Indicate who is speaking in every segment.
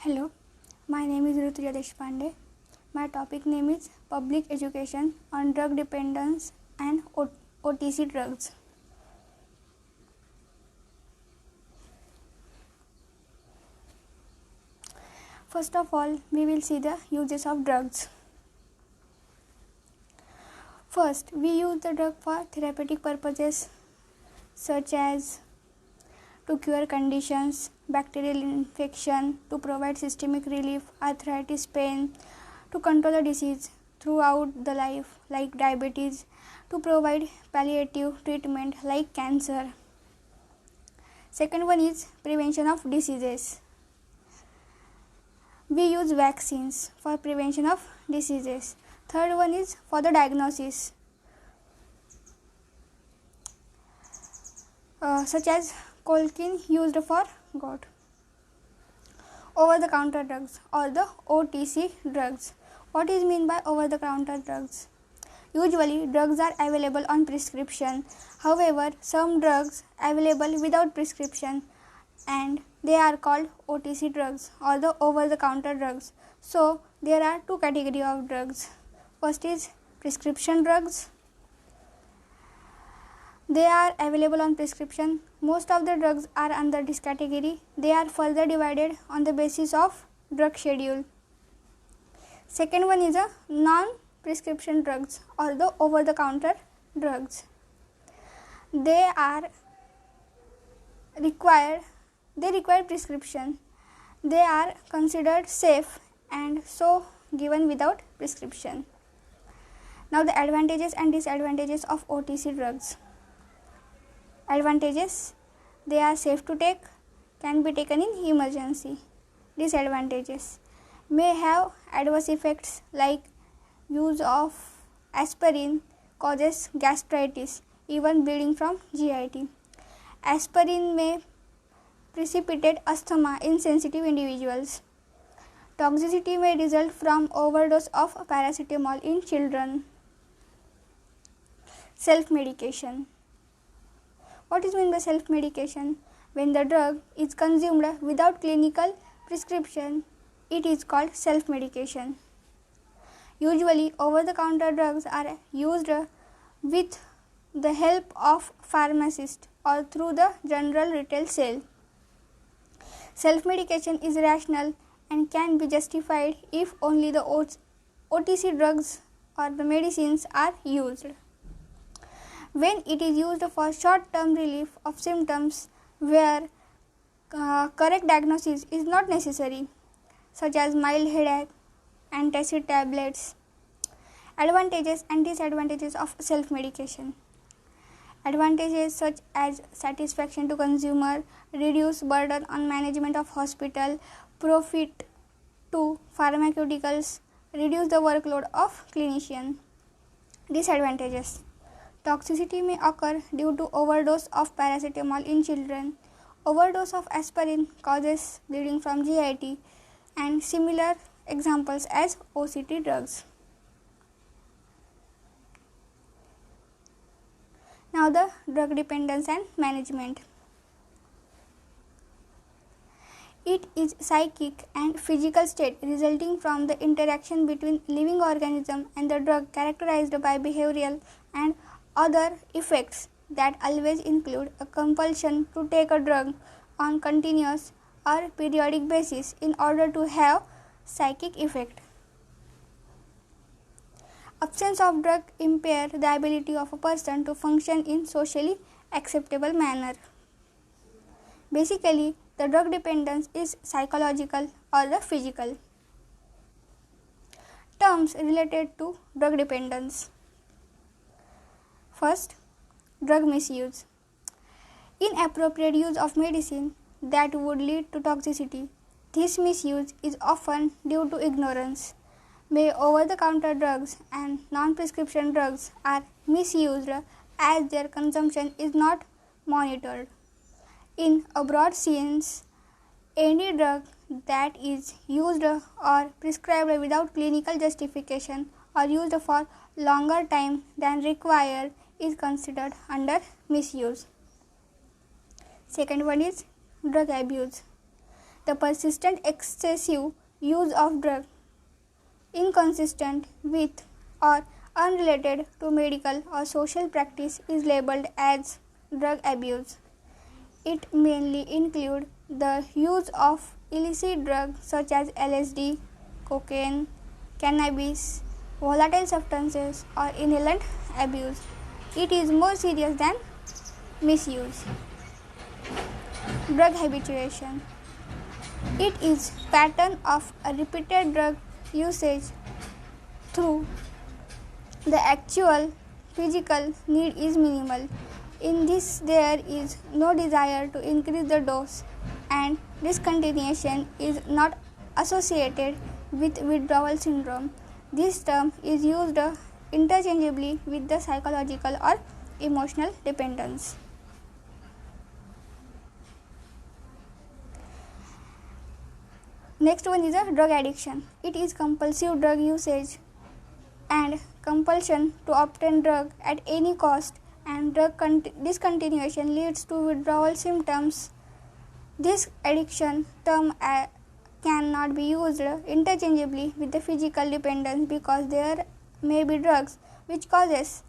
Speaker 1: Hello, my name is Rutuja Deshpande. My topic name is Public Education on Drug Dependence and OTC Drugs. First of all, we will see the uses of drugs. First, we use the drug for therapeutic purposes such as to cure conditions, bacterial infection, to provide systemic relief, arthritis pain, to control the disease throughout the life like diabetes, to provide palliative treatment like cancer. Second one is prevention of diseases. We use vaccines for prevention of diseases. Third one is for the diagnosis, such as colchicine used for gout. Over-the-counter drugs or the OTC drugs. What is meant by over-the-counter drugs? Usually, drugs are available on prescription. However, some drugs available without prescription and they are called OTC drugs or the over-the-counter drugs. So, there are two categories of drugs. First is prescription drugs. They are available on prescription. Most of the drugs are under this category. They are further divided on the basis of drug schedule. Second one is a non-prescription drugs or the over-the-counter drugs. They require prescription. They are considered safe and so given without prescription. Now the advantages and disadvantages of OTC drugs. Advantages: they are safe to take, can be taken in emergency. Disadvantages: may have adverse effects like use of aspirin causes gastritis, even bleeding from GIT. Aspirin may precipitate asthma in sensitive individuals. Toxicity may result from overdose of paracetamol in children. Self-medication. What is meant by self-medication? When the drug is consumed without clinical prescription, it is called self-medication. Usually, over-the-counter drugs are used with the help of pharmacist or through the general retail sale. Self-medication is rational and can be justified if only the OTC drugs or the medicines are used. When it is used for short-term relief of symptoms where correct diagnosis is not necessary, such as mild headache, antacid tablets. Advantages and disadvantages of self-medication. Advantages such as satisfaction to consumer, reduced burden on management of hospital, profit to pharmaceuticals, reduce the workload of clinician. Disadvantages: toxicity may occur due to overdose of paracetamol in children. Overdose of aspirin causes bleeding from GIT and similar examples as OTC drugs. Now the drug dependence and management. It is psychic and physical state resulting from the interaction between living organism and the drug, characterized by behavioral and other effects that always include a compulsion to take a drug on continuous or periodic basis in order to have psychic effect. Absence of drug impair the ability of a person to function in socially acceptable manner. Basically, the drug dependence is psychological or the physical. Terms related to drug dependence. First, drug misuse. Inappropriate use of medicine that would lead to toxicity. This misuse is often due to ignorance. May over-the-counter drugs and non-prescription drugs are misused as their consumption is not monitored. In a broad sense, any drug that is used or prescribed without clinical justification or used for longer time than required is considered under misuse. Second one is drug abuse. The persistent excessive use of drug inconsistent with or unrelated to medical or social practice is labeled as drug abuse. It mainly includes the use of illicit drugs such as LSD, cocaine, cannabis, volatile substances, or inhalant abuse. It is more serious than misuse. Drug habituation. It is pattern of a repeated drug usage through the actual physical need is minimal. In this, there is no desire to increase the dose, and discontinuation is not associated with withdrawal syndrome. This term is used interchangeably with the psychological or emotional dependence. Next one is a drug addiction. It is compulsive drug usage and compulsion to obtain drug at any cost, and drug discontinuation leads to withdrawal symptoms. This addiction term cannot be used interchangeably with the physical dependence because there may be drugs which causes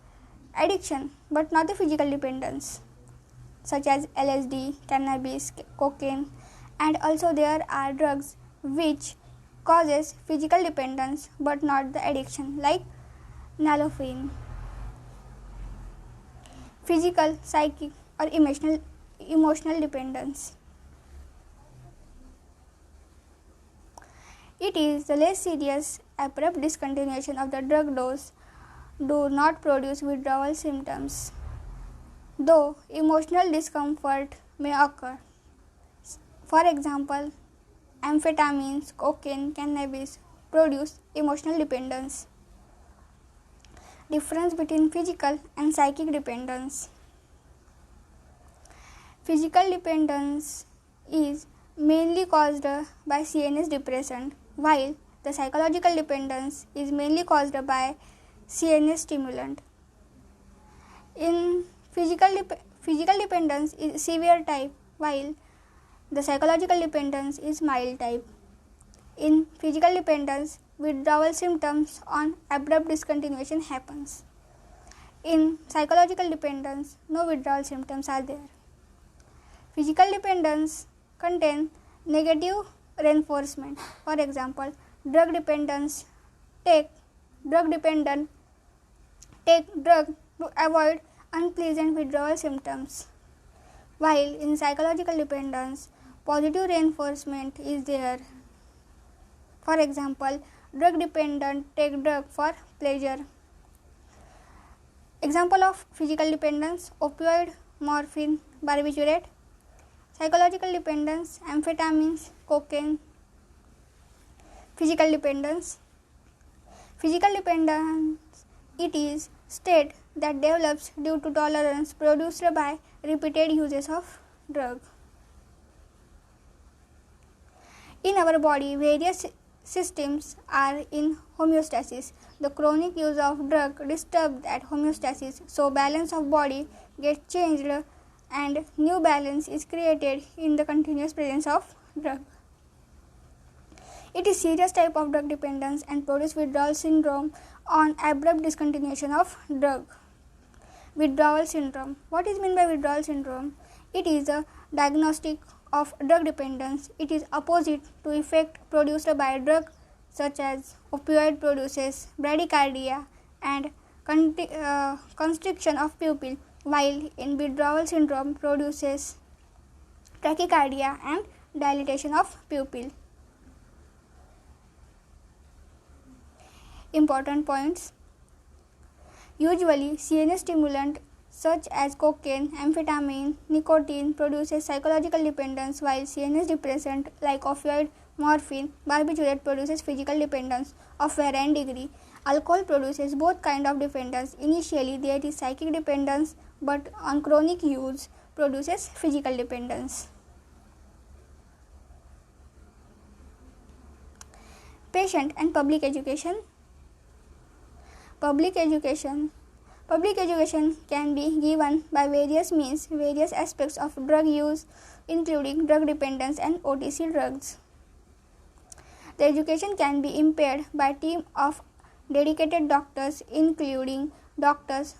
Speaker 1: addiction but not the physical dependence, such as LSD, cannabis, cocaine, and also there are drugs which causes physical dependence but not the addiction, like naltrexone. Physical, psychic, or emotional dependence. It is the less serious. Abrupt discontinuation of the drug dose do not produce withdrawal symptoms, though emotional discomfort may occur. For example, amphetamines, cocaine, cannabis produce emotional dependence. Difference between physical and psychic dependence. Physical dependence is mainly caused by CNS depressant, while the psychological dependence is mainly caused by CNS stimulant. In physical dependence is severe type, while the psychological dependence is mild type. In physical dependence, withdrawal symptoms on abrupt discontinuation happens. In psychological dependence, no withdrawal symptoms are there. Physical dependence contains negative reinforcement. For example, drug dependent take drug to avoid unpleasant withdrawal symptoms, while in psychological dependence, positive reinforcement is there. For example, drug dependent take drug for pleasure. Example of physical dependence: opioid, morphine, barbiturate. Psychological dependence: amphetamines, cocaine. Physical dependence. Physical dependence, it is state that develops due to tolerance produced by repeated uses of drug. In our body, various systems are in homeostasis. The chronic use of drug disturbs that homeostasis, so balance of body gets changed and new balance is created in the continuous presence of drug. It is serious type of drug dependence and produces withdrawal syndrome on abrupt discontinuation of drug. Withdrawal syndrome. What is meant by withdrawal syndrome? It is a diagnostic of drug dependence. It is opposite to effect produced by drug such as opioid produces bradycardia and constriction of pupil, while in withdrawal syndrome produces tachycardia and dilatation of pupil. Important points. Usually, CNS stimulant such as cocaine, amphetamine, nicotine produces psychological dependence, while CNS depressant like opioid, morphine, barbiturate produces physical dependence of varying degree. Alcohol produces both kind of dependence. Initially, there is psychic dependence, but on chronic use produces physical dependence. Patient and public education. Public education Public education can be given by various means, various aspects of drug use, including drug dependence and OTC drugs. The education can be impaired by a team of dedicated doctors, including doctors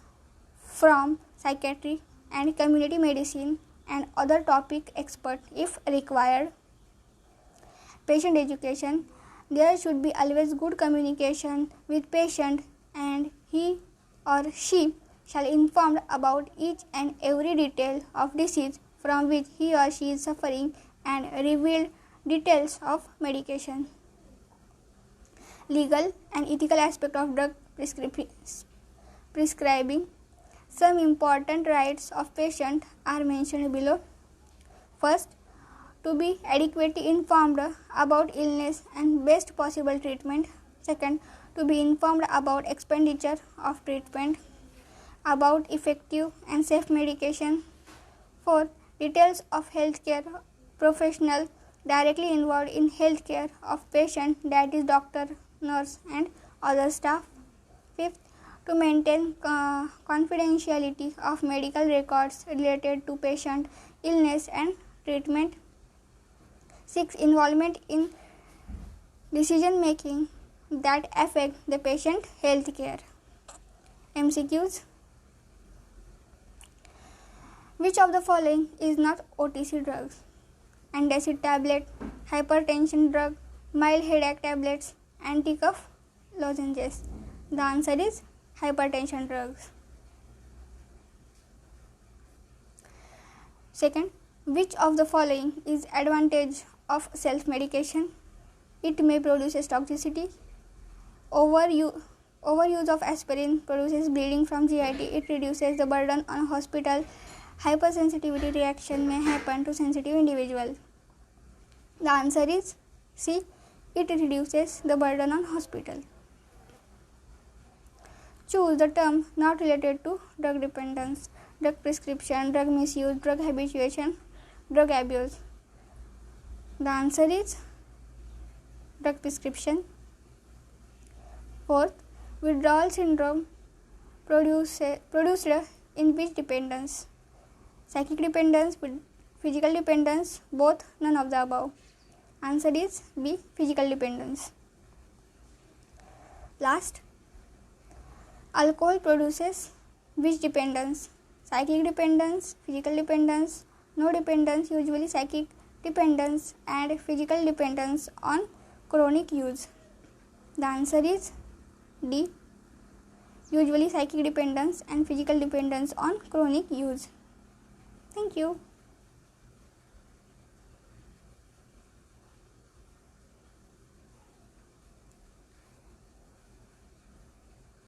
Speaker 1: from psychiatry and community medicine and other topic experts if required. Patient education. There should be always good communication with patient, and he or she shall informed about each and every detail of disease from which he or she is suffering and revealed details of medication. Legal and ethical aspect of drug prescribing. Some important rights of patient are mentioned below. First, to be adequately informed about illness and best possible treatment. Second, to be informed about expenditure of treatment, about effective and safe medication. Fourth, details of healthcare professional directly involved in healthcare of patient, that is doctor, nurse and other staff. Fifth, to maintain confidentiality of medical records related to patient illness and treatment. 6. Involvement in decision making that affect the patient health care. MCQs. Which of the following is not OTC drugs? Antacid tablet, hypertension drug, mild headache tablets, anti-cough lozenges. The answer is hypertension drugs. Second, which of the following is advantage of self-medication? It may produce toxicity. Overuse of aspirin produces bleeding from GIT. It reduces the burden on hospital. Hypersensitivity reaction may happen to sensitive individual. The answer is C. It reduces the burden on hospital. Choose the term not related to drug dependence: drug prescription, drug misuse, drug habituation, drug abuse. The answer is drug prescription. Fourth, withdrawal syndrome produced in which dependence? Psychic dependence, physical dependence, both, none of the above. Answer is B. Physical dependence. Last, alcohol produces which dependence? Psychic dependence, physical dependence, no dependence, usually psychic dependence, and physical dependence on chronic use. The answer is D. Usually psychic dependence and physical dependence on chronic use. Thank you.